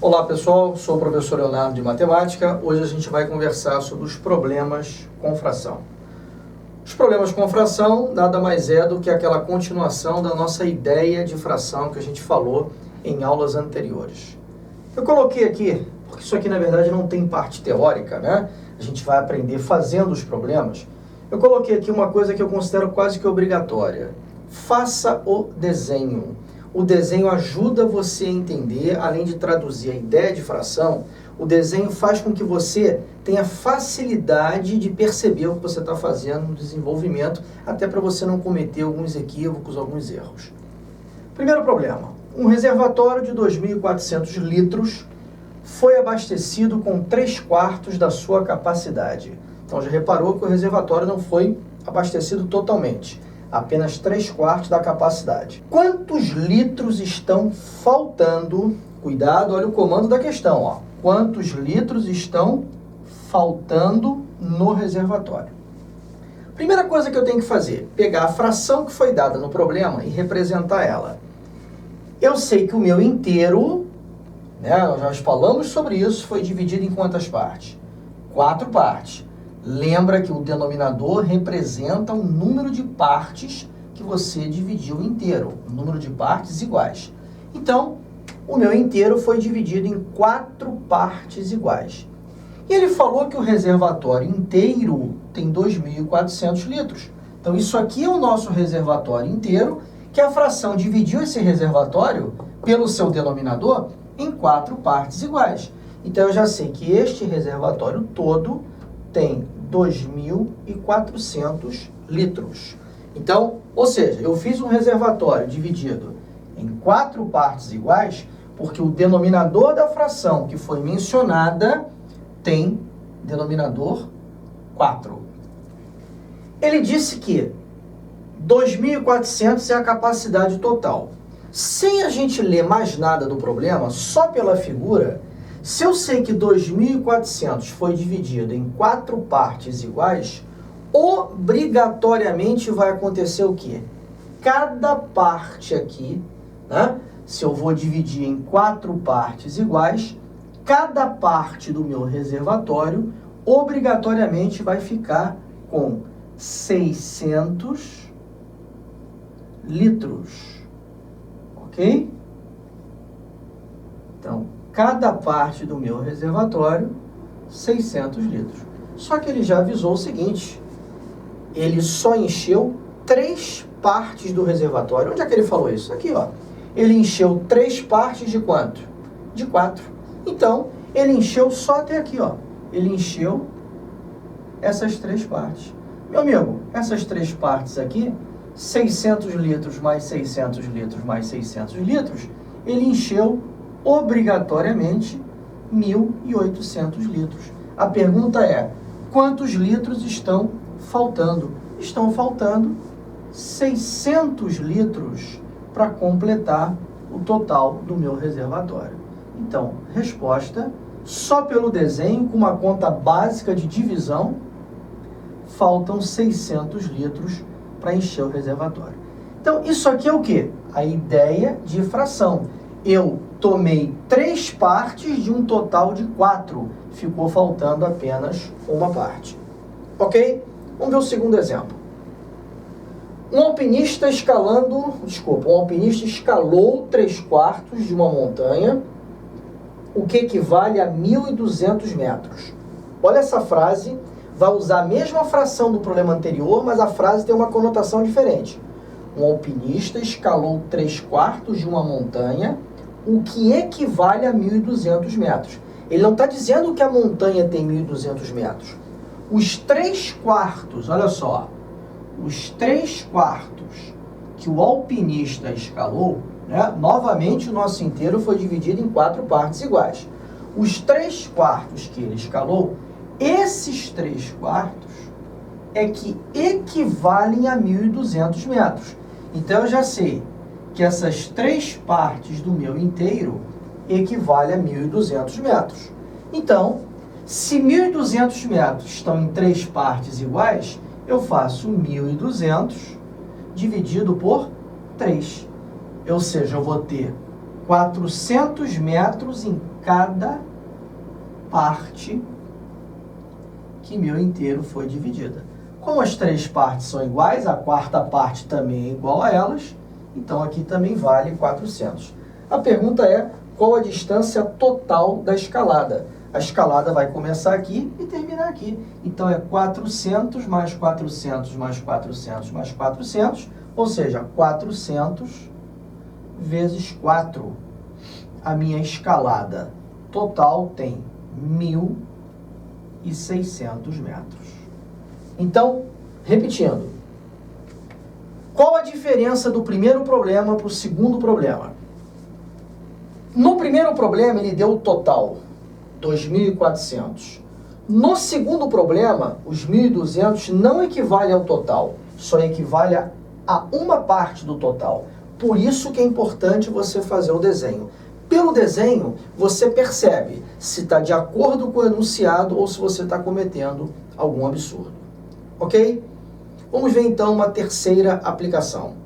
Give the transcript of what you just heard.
Olá pessoal, sou o professor Leonardo de Matemática. Hoje a gente vai conversar sobre os problemas com fração. Os problemas com fração nada mais é do que aquela continuação da nossa ideia de fração que a gente falou em aulas anteriores. Eu coloquei aqui, porque isso aqui na verdade não tem parte teórica, né? A gente vai aprender fazendo os problemas. Eu coloquei aqui uma coisa que eu considero quase que obrigatória. Faça o desenho. O desenho ajuda você a entender, além de traduzir a ideia de fração, o desenho faz com que você tenha facilidade de perceber o que você está fazendo no desenvolvimento, até para você não cometer alguns equívocos, alguns erros. Primeiro problema, um reservatório de 2.400 litros foi abastecido com 3/4 da sua capacidade. Então já reparou que o reservatório não foi abastecido totalmente. Apenas 3/4 da capacidade. Quantos litros estão faltando? Cuidado, olha o comando da questão, ó. Quantos litros estão faltando no reservatório? Primeira coisa que eu tenho que fazer, pegar a fração que foi dada no problema e representar ela. Eu sei que o meu inteiro, né, nós já falamos sobre isso, foi dividido em quantas partes? 4 partes. Lembra que o denominador representa o número de partes que você dividiu inteiro, o número de partes iguais. Então, o meu inteiro foi dividido em 4 partes iguais. E ele falou que o reservatório inteiro tem 2.400 litros. Então, isso aqui é o nosso reservatório inteiro, que a fração dividiu esse reservatório pelo seu denominador em 4 partes iguais. Então, eu já sei que este reservatório todo tem 2.400 litros. Então, ou seja, eu fiz um reservatório dividido em 4 partes iguais, porque o denominador da fração que foi mencionada tem denominador 4. Ele disse que 2.400 é a capacidade total. Sem a gente ler mais nada do problema, só pela figura, se eu sei que 2.400 foi dividido em 4 partes iguais, obrigatoriamente vai acontecer o quê? Cada parte aqui, né? Se eu vou dividir em 4 partes iguais, cada parte do meu reservatório obrigatoriamente vai ficar com 600 litros. Ok? Então, cada parte do meu reservatório, 600 litros. Só que ele já avisou o seguinte, ele só encheu 3 partes do reservatório. Onde é que ele falou isso? Aqui, ó. Ele encheu 3 partes de quanto? De 4. Então, ele encheu só até aqui, ó. Ele encheu essas 3 partes. Meu amigo, essas 3 partes aqui, 600 litros mais 600 litros mais 600 litros, ele encheu obrigatoriamente 1.800 litros. A pergunta é, quantos litros estão faltando? Estão faltando 600 litros para completar o total do meu reservatório. Então, resposta, só pelo desenho, com uma conta básica de divisão, faltam 600 litros para encher o reservatório. Então, isso aqui é o quê? A ideia de fração. Eu tomei 3 partes de um total de 4. Ficou faltando apenas uma parte. Ok? Vamos ver o segundo exemplo. Um alpinista escalou 3/4 de uma montanha, o que equivale a 1.200 metros. Olha essa frase, vai usar a mesma fração do problema anterior, mas a frase tem uma conotação diferente. Um alpinista escalou 3/4 de uma montanha, o que equivale a 1.200 metros. Ele não está dizendo que a montanha tem 1.200 metros. Os 3/4, olha só, os 3/4 que o alpinista escalou, né? Novamente o nosso inteiro foi dividido em 4 partes iguais. Os 3/4 que ele escalou, esses 3/4 é que equivalem a 1.200 metros. Então eu já sei que essas 3 partes do meu inteiro equivalem a 1.200 metros. Então, se 1.200 metros estão em 3 partes iguais, eu faço 1.200 dividido por 3. Ou seja, eu vou ter 400 metros em cada parte que meu inteiro foi dividida. Como as três partes são iguais, a quarta parte também é igual a elas, então aqui também vale 400. A pergunta é, qual a distância total da escalada? A escalada vai começar aqui e terminar aqui. Então é 400 mais 400 mais 400 mais 400, ou seja, 400 vezes 4. A minha escalada total tem 1.600 metros. Então, repetindo, qual a diferença do primeiro problema para o segundo problema? No primeiro problema, ele deu o total, 2.400. No segundo problema, os 1.200 não equivale ao total, só equivale a uma parte do total. Por isso que é importante você fazer o desenho. Pelo desenho, você percebe se está de acordo com o enunciado ou se você está cometendo algum absurdo. Ok? Vamos ver então uma terceira aplicação.